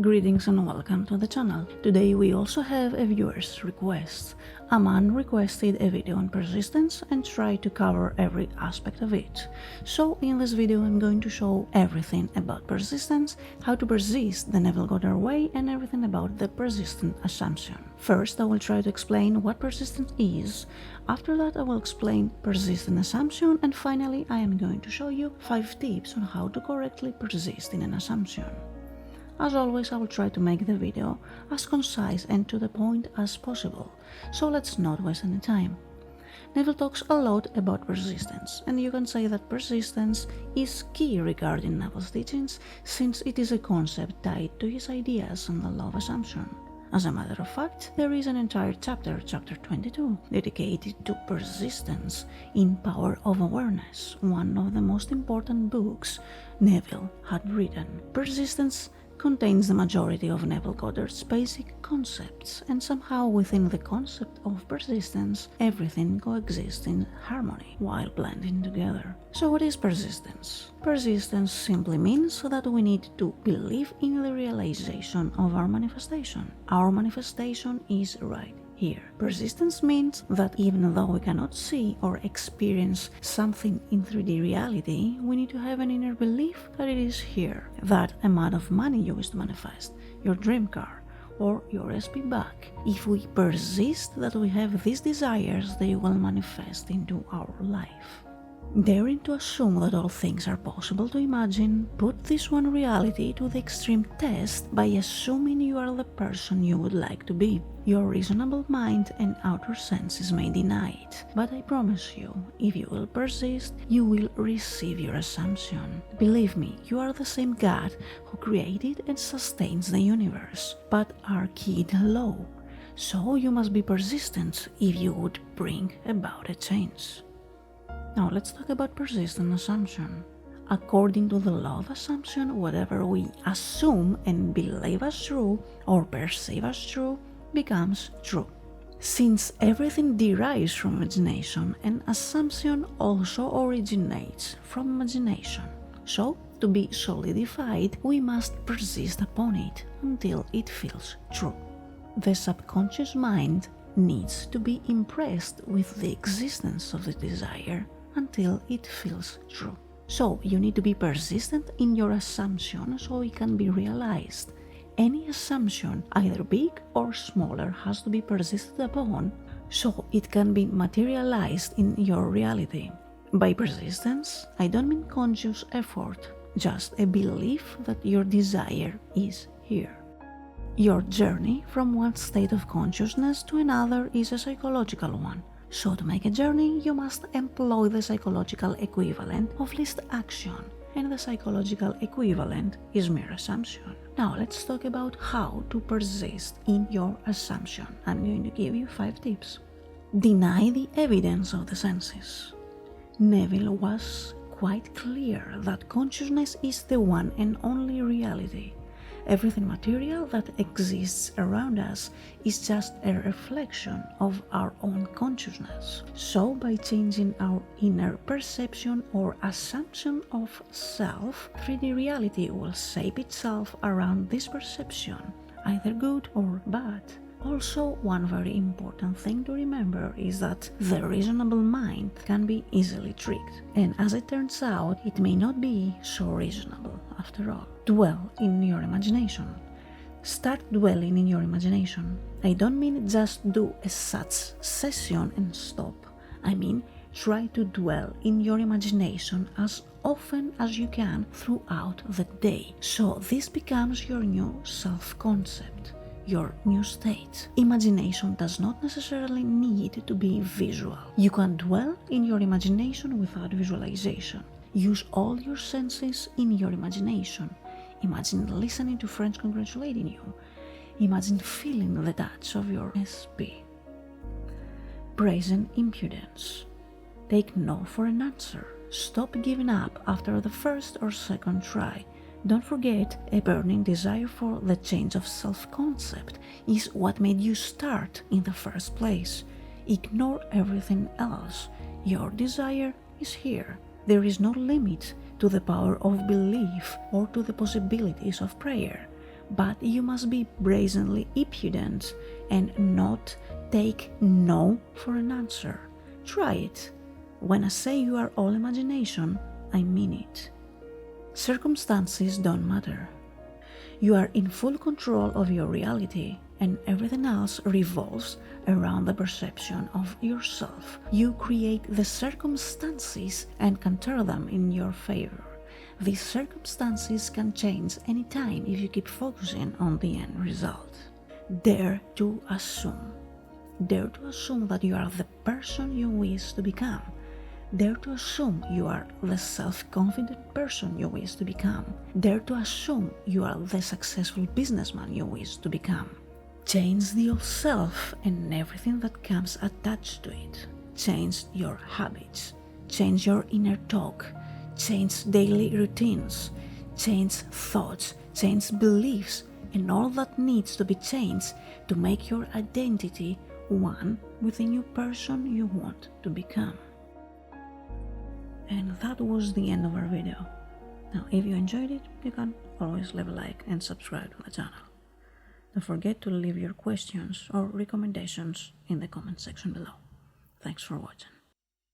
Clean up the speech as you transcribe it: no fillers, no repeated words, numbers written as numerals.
Greetings and welcome to the channel. Today we also have a viewer's request. A man requested a video on persistence and tried to cover every aspect of it. So in this video I'm going to show everything about persistence, how to persist the Neville Goddard way, and everything about the persistent assumption. First I will try to explain what persistence is. After that I will explain persistent assumption, and finally I am going to show you 5 tips on how to correctly persist in an assumption. As always, I will try to make the video as concise and to the point as possible, so let's not waste any time. Neville talks a lot about persistence, and you can say that persistence is key regarding Neville's teachings, since it is a concept tied to his ideas on the law of assumption. As a matter of fact, there is an entire chapter, chapter 22, dedicated to persistence in Power of Awareness, one of the most important books Neville had written. Persistence contains the majority of Neville Goddard's basic concepts, and somehow within the concept of persistence, everything coexists in harmony while blending together. So what is persistence? Persistence simply means that we need to believe in the realization of our manifestation. Our manifestation is right here. Persistence means that even though we cannot see or experience something in 3D reality, we need to have an inner belief that it is here, that amount of money you wish to manifest, your dream car, or your SP bag. If we persist that we have these desires, they will manifest into our life. Daring to assume that all things are possible to imagine, put this one reality to the extreme test by assuming you are the person you would like to be. Your reasonable mind and outer senses may deny it, but I promise you, if you will persist, you will receive your assumption. Believe me, you are the same God who created and sustains the universe, but are keyed low. So you must be persistent if you would bring about a change. Now let's talk about persistent assumption. According to the law of assumption, whatever we assume and believe as true or perceive as true becomes true. Since everything derives from imagination, an assumption also originates from imagination. So, to be solidified, we must persist upon it until it feels true. The subconscious mind needs to be impressed with the existence of the desire until it feels true. So you need to be persistent in your assumption so it can be realized. Any assumption, either big or smaller, has to be persisted upon so it can be materialized in your reality. By persistence, I don't mean conscious effort, just a belief that your desire is here. Your journey from one state of consciousness to another is a psychological one. So to make a journey, you must employ the psychological equivalent of least action, and the psychological equivalent is mere assumption. Now let's talk about how to persist in your assumption. I'm going to give you 5 tips. Deny the evidence of the senses. Neville was quite clear that consciousness is the one and only reality. Everything material that exists around us is just a reflection of our own consciousness. So by changing our inner perception or assumption of self, 3D reality will shape itself around this perception, either good or bad. Also, one very important thing to remember is that the reasonable mind can be easily tricked, and as it turns out, it may not be so reasonable after all. Dwell in your imagination. Start dwelling in your imagination. I don't mean just do a such session and stop. I mean try to dwell in your imagination as often as you can throughout the day. So this becomes your new self-concept, your new state. Imagination does not necessarily need to be visual. You can dwell in your imagination without visualization. Use all your senses in your imagination. Imagine listening to friends congratulating you. Imagine feeling the touch of your SP. Brazen Impudence. Take no for an answer. Stop giving up after the first or second try. Don't forget, a burning desire for the change of self-concept is what made you start in the first place. Ignore everything else. Your desire is here. There is no limit to the power of belief or to the possibilities of prayer. but you must be brazenly impudent and not take no for an answer. Try it. When I say you are all imagination, I mean it. Circumstances don't matter. You are in full control of your reality, and everything else revolves around the perception of yourself. You create the circumstances and can turn them in your favor. These circumstances can change anytime if you keep focusing on the end result. Dare to assume. Dare to assume that you are the person you wish to become. Dare to assume you are the self-confident person you wish to become. Dare to assume you are the successful businessman you wish to become. Change the old self and everything that comes attached to it. Change your habits. Change your inner talk. Change daily routines. Change thoughts. Change beliefs. And all that needs to be changed to make your identity one with the new person you want to become. And that was the end of our video. Now, if you enjoyed it, you can always leave a like and subscribe to the channel. Don't forget to leave your questions or recommendations in the comment section below. Thanks for watching.